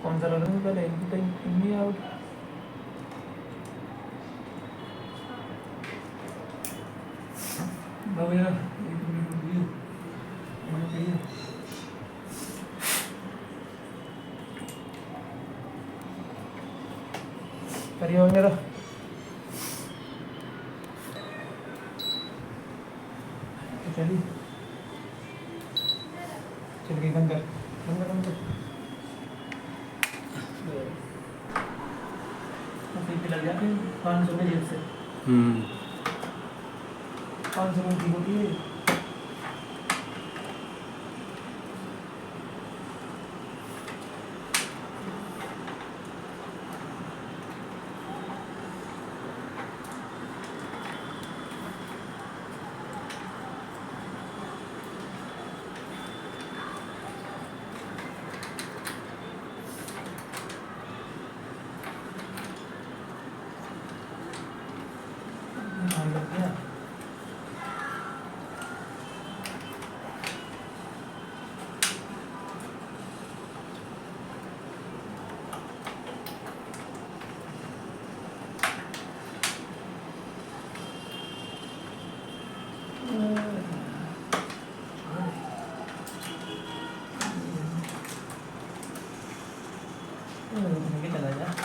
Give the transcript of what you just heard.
कौन सा लगा पहले इनकी तो इनकी आउट भैया एक मिनट रुकिए मैंने कही करिए मेरा चलिए चल गई बंद कर बंद कर बंद कर लग जाते हैं 500 में जेब से 500 में ठीक होती है चला जा